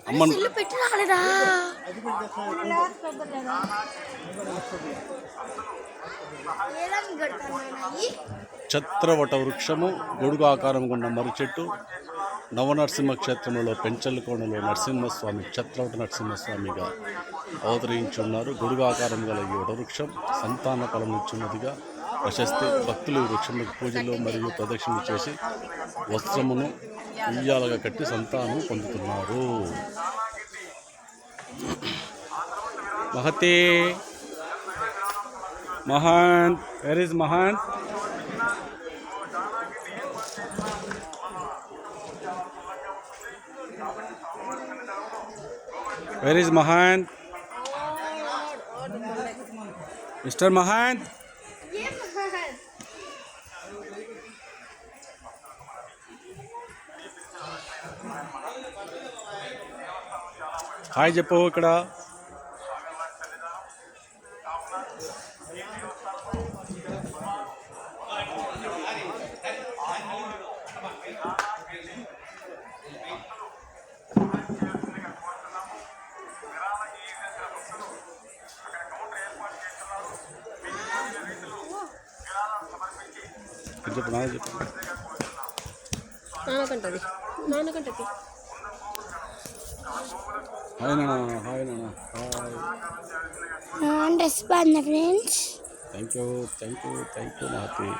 అమ్మన్ ఛత్రవట వృక్షము, గొడుగు ఆకారం గున్న మర్రి చెట్టు, నవనరసింహ క్షేత్రంలో పెంచలకోణలో నరసింహస్వామి ఛత్రవట నరసింహస్వామిగా అవతరించున్నారు. గొడుగు ఆకారం గల ఈ వటవృక్షం సంతాన ఫలం ఇచ్చున్నదిగా ప్రశస్తి. భక్తులు ఈ వృక్షములకు పూజలు మరియు ప్రదక్షిణలు చేసి వస్త్రమును ఉయ్యాలగా కట్టి సంతానం పొందుతున్నారు. మహతే Mahant, where is Mahant? Where is Mahant? Mr. Mahant? Hi చెప్పు ఇక్కడ. చెప్పు నాన్న, చెప్పు నాన్నకంటది. హాయ్ నాన్న, హాయ్ నాన్న, హాయ్. డ్రెస్ బాగుంది ఫ్రెండ్స్. Thank you Mahathi.